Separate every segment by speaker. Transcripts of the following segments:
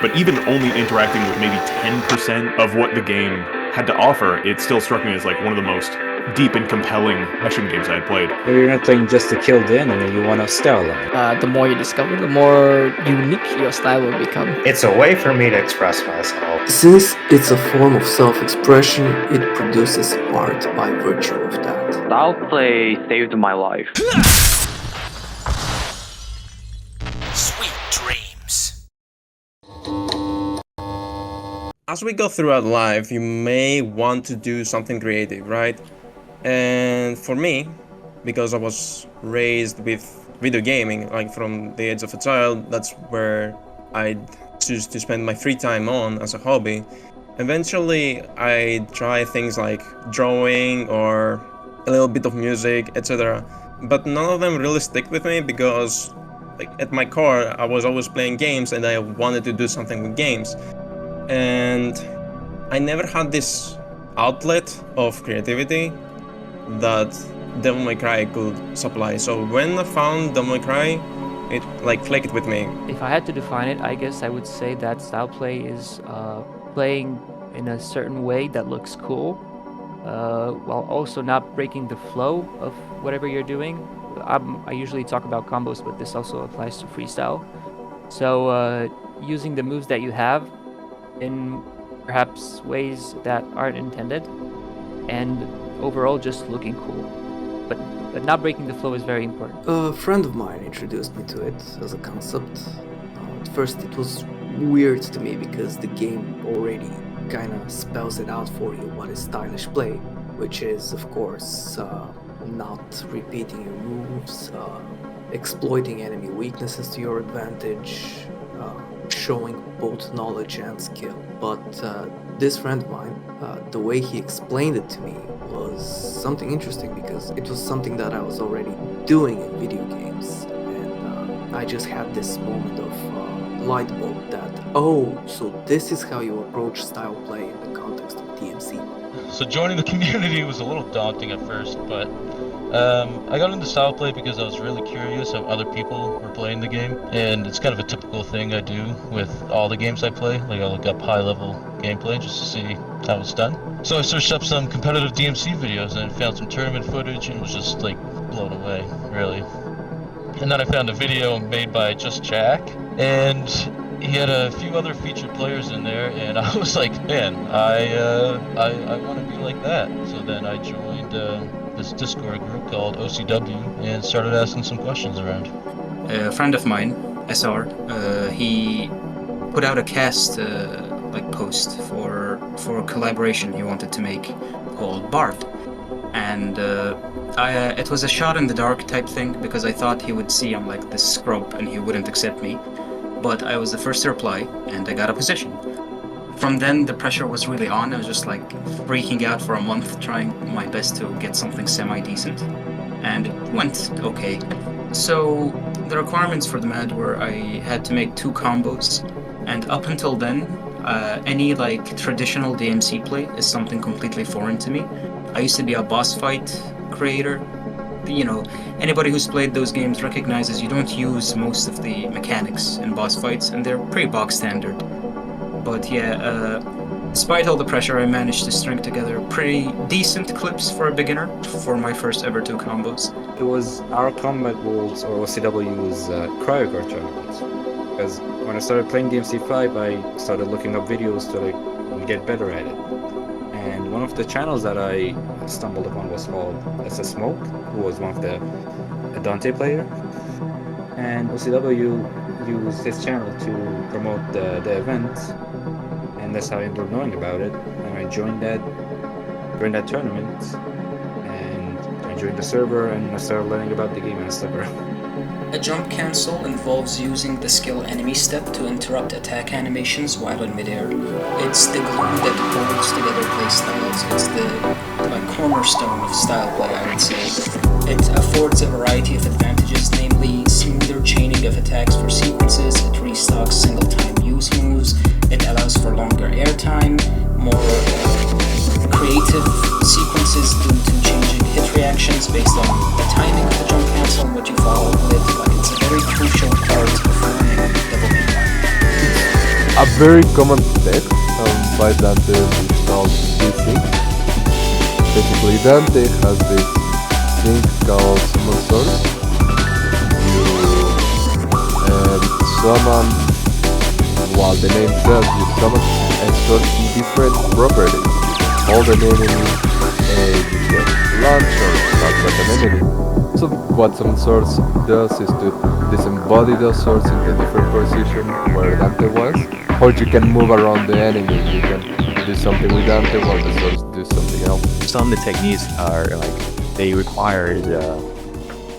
Speaker 1: but even only interacting with maybe 10% of what the game had to offer, it still struck me as like one of the most deep and compelling action games I had played.
Speaker 2: You're not playing just to kill the enemy, you want to style them.
Speaker 3: The more you discover, the more unique your style will become.
Speaker 4: It's a way for me to express myself.
Speaker 5: Since it's a form of self-expression, it produces art by virtue of that.
Speaker 6: Style play saved my life.
Speaker 7: Sweet dreams.
Speaker 8: As we go throughout life, you may want to do something creative, right? And for me, because I was raised with video gaming, like from the age of a child, that's where I choose to spend my free time on as a hobby. Eventually, I try things like drawing or a little bit of music, etc. But none of them really stick with me because, like, at my core, I was always playing games and I wanted to do something with games. And I never had this outlet of creativity that Devil May Cry could supply. So when I found Devil May Cry, it like clicked with me.
Speaker 9: If I had to define it, I guess I would say that style play is playing in a certain way that looks cool, while also not breaking the flow of whatever you're doing. I usually talk about combos, but this also applies to freestyle. So using the moves that you have in perhaps ways that aren't intended, and overall just looking cool, but not breaking the flow is very important.
Speaker 5: A friend of mine introduced me to it as a concept. At first it was weird to me because the game already kind of spells it out for you what is stylish play, which is of course not repeating your moves, exploiting enemy weaknesses to your advantage, showing both knowledge and skill. But this friend of mine, the way he explained it to me was something interesting because it was something that I was already doing in video games, and I just had this moment of light bulb that, oh, so this is how you approach style play in the context of DMC.
Speaker 10: So joining the community was a little daunting at first, but I got into style play because I was really curious how other people were playing the game, and it's kind of a typical thing I do with all the games I play. Like, I look up high-level gameplay just to see how it's done. So I searched up some competitive DMC videos and found some tournament footage and was just like blown away, really. And then I found a video made by Just Jack, and he had a few other featured players in there, and I was like, man, I want to be like that. So then I joined this Discord group called OCW and started asking some questions around.
Speaker 11: A friend of mine, SR, he put out a cast post for a collaboration he wanted to make called Bard, and it was a shot in the dark type thing because I thought he would see I'm like this scrub and he wouldn't accept me, but I was the first to reply and I got a position. From then the pressure was really on. I was just like freaking out for a month trying my best to get something semi-decent, and it went okay. So the requirements for the MAD were I had to make 2 combos, and up until then any like traditional DMC play is something completely foreign to me. I used to be a boss fight creator. You know, anybody who's played those games recognizes you don't use most of the mechanics in boss fights, and they're pretty bog standard. But yeah, despite all the pressure, I managed to string together pretty decent clips for a beginner for my first ever 2 combos.
Speaker 2: It was our Combat Worlds or OCW's CryoGuard tournaments. Because when I started playing DMC5, I started looking up videos to like get better at it. And one of the channels that I stumbled upon was called SS Smoke, who was one of the Dante player. And OCW used his channel to promote the event, and that's how I ended up knowing about it. And I joined that tournament, and I joined the server, and I started learning about the game and stuff.
Speaker 12: A jump cancel involves using the skill enemy step to interrupt attack animations while in midair. It's the glue that holds together playstyles. It's the cornerstone of style play, I would say. It affords a variety of advantages, namely smoother chaining of attacks for sequences, it restocks single-time use moves, it allows for longer airtime, more creative sequences due to changing hit reactions based on the timing of the jump cancel and what you follow with. Like, it's a very crucial part of learning Devil May Cry.
Speaker 3: I
Speaker 13: a very common text by Dante is called desync. Basically, Dante has this thing called summon source. You summon, while the name says, you summon a certain different properties. Hold an enemy, you can launch or start with an enemy. So what summon source does is to disembody those swords in the different position where Dante was, or you can move around the enemy. You can do something with Dante while the swords do something else.
Speaker 14: Some of the techniques are like they require the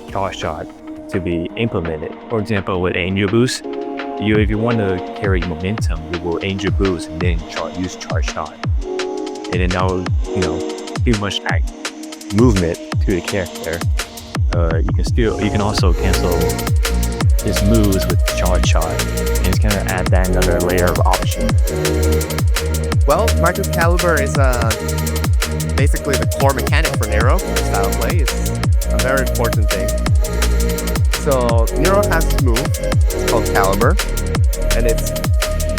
Speaker 14: charge shot to be implemented. For example, with Angel Boost, if you want to carry momentum, you will Angel Boost and then use charge shot, and then that will pretty much act movement to the character. You can also cancel his moves with charge shot, and it's gonna add that another layer of option.
Speaker 15: Well, Micro Caliber is basically the core mechanic for Nero style play. It's a very important thing. So Nero has this move, it's called Caliber, and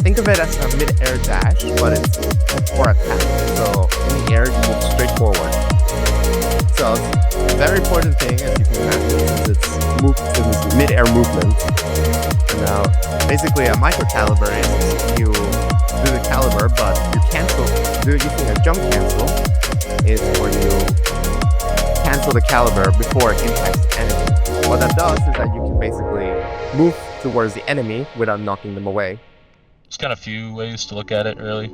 Speaker 15: think of it as a mid-air dash, but it's a core attack. So in the air, you move straight forward. So it's a very important thing, as you can imagine, since it's mid-air movement. And now, basically, a Micro Caliber is you do the caliber, but you cancel, using a jump cancel, is where you cancel the caliber before it impacts the enemy. What that does is that you can basically move towards the enemy without knocking them away.
Speaker 10: There's kind of a few ways to look at it, really.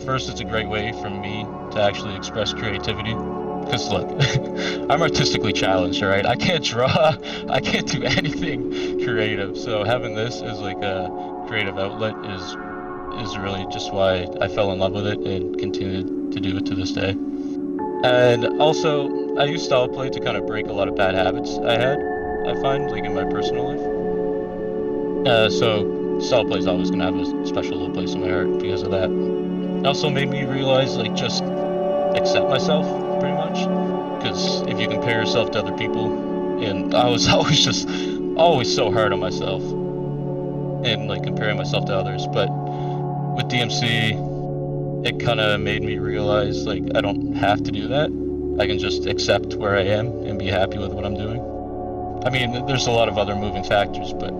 Speaker 10: First, it's a great way for me to actually express creativity. Because look, I'm artistically challenged, right? I can't draw, I can't do anything creative. So having this as like a creative outlet is really just why I fell in love with it and continued to do it to this day. And also, I use style play to kind of break a lot of bad habits I find, like in my personal life. So style play is always going to have a special little place in my heart because of that. It also made me realize, like, just accept myself, pretty much. Because if you compare yourself to other people, and I was always so hard on myself, and like comparing myself to others, but with DMC, it kind of made me realize, like, I don't have to do that. I can just accept where I am and be happy with what I'm doing. I mean, there's a lot of other moving factors, but,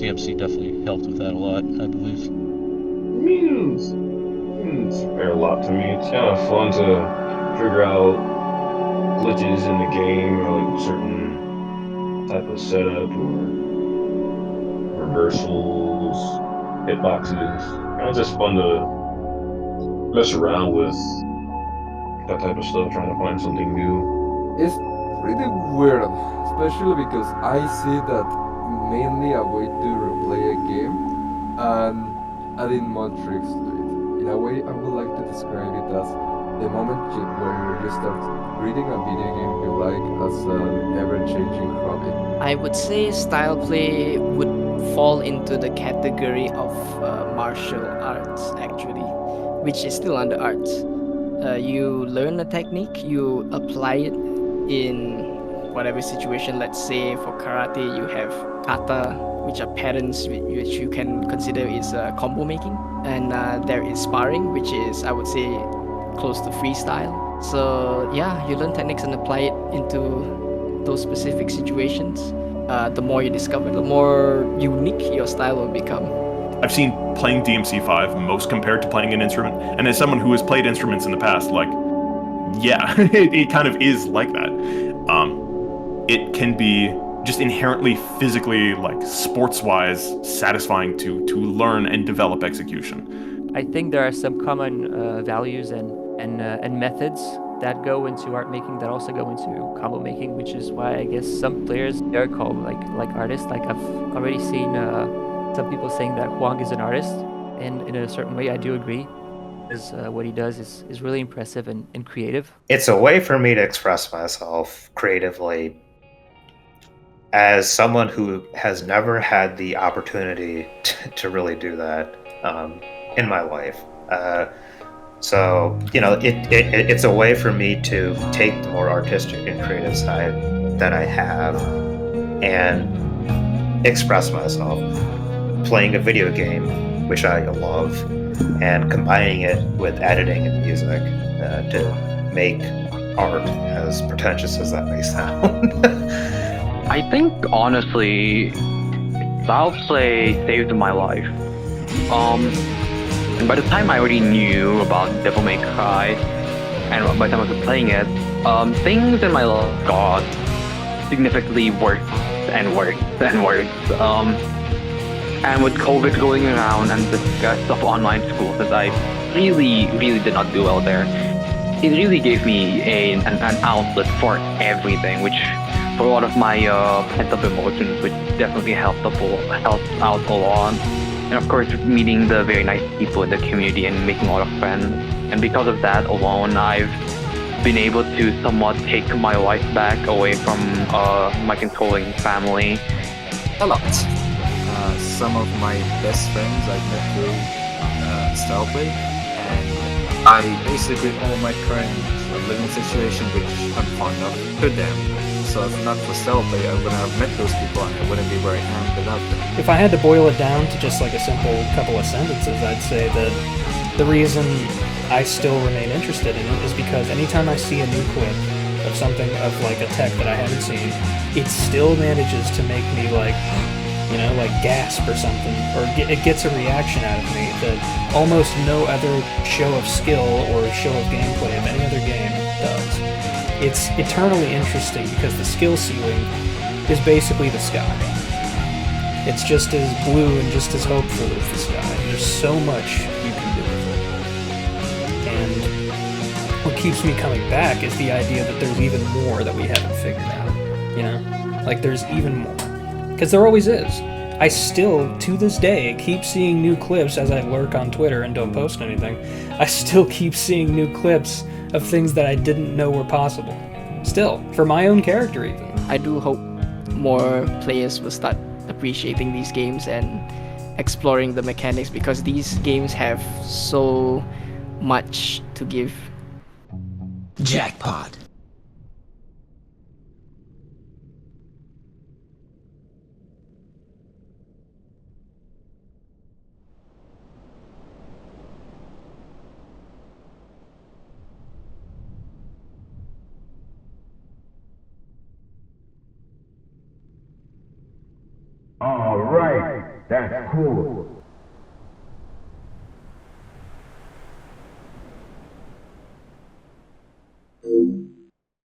Speaker 10: DMC definitely helped with that a lot, I believe.
Speaker 16: It means a lot to me. It's kind of fun to figure out glitches in the game, or like certain type of setup, or reversals, hitboxes. Kind of just fun to mess around with that type of stuff, trying to find something new.
Speaker 13: It's pretty weird, especially because I see that mainly a way to replay a game and adding more tricks to it. In a way, I would like to describe it as the moment where you start reading a video game you like as an ever-changing hobby.
Speaker 3: I would say style play would fall into the category of martial arts, actually, which is still under arts. You learn a technique, you apply it in whatever situation. Let's say for karate, you have kata, which are patterns which you can consider is combo making, and there is sparring, which is, I would say, close to freestyle. So yeah, you learn techniques and apply it into those specific situations. The more you discover, the more unique your style will become.
Speaker 1: I've seen playing DMC5 most compared to playing an instrument, and as someone who has played instruments in the past, like, yeah, it kind of is like that. It can be just inherently physically, like, sports-wise satisfying to learn and develop execution.
Speaker 9: I think there are some common values and methods that go into art making that also go into combo making, which is why I guess some players, they're called like artists. Like, I've already seen some people saying that Hwang is an artist, and in a certain way I do agree, because what he does is really impressive and creative.
Speaker 4: It's a way for me to express myself creatively as someone who has never had the opportunity to really do that in my life. So, it's a way for me to take the more artistic and creative side that I have and express myself. playing a video game, which I love, and combining it with editing and music to make art, as pretentious as that may sound.
Speaker 6: I think honestly, Style Play saved my life. And by the time I already knew about Devil May Cry, and by the time I was playing it, things in my life got significantly worse and worse and worse. And with COVID going around and the stress of online school, since I really did not do well there, it really gave me an outlet for everything, which for a lot of my pent-up emotions, which definitely helped out a lot. And of course, meeting the very nice people in the community and making a lot of friends. And because of that alone, I've been able to somewhat take my life back away from my controlling family.
Speaker 2: A lot. Some of my best friends I've met through Style Play, and I basically owe my current living situation, which I'm fond of, to them. So if not for Style Play, I wouldn't have met those people and I wouldn't be where I am without them.
Speaker 17: If I had to boil it down to just like a simple couple of sentences, I'd say that the reason I still remain interested in it is because anytime I see a new clip of something, of like a tech that I haven't seen, it still manages to make me like, you know, like gasp or something, or it gets a reaction out of me that almost no other show of skill or show of gameplay of any other game does. It's eternally interesting because the skill ceiling is basically the sky. It's just as blue and just as hopeful as the sky. There's so much you can do with it. And what keeps me coming back is the idea that there's even more that we haven't figured out. You know? Like there's even more. Because there always is. I still, to this day, keep seeing new clips as I lurk on Twitter and don't post anything. I still keep seeing new clips of things that I didn't know were possible. Still, for my own character even.
Speaker 3: I do hope more players will start appreciating these games and exploring the mechanics, because these games have so much to give.
Speaker 7: Jackpot.
Speaker 18: All right, that's cool.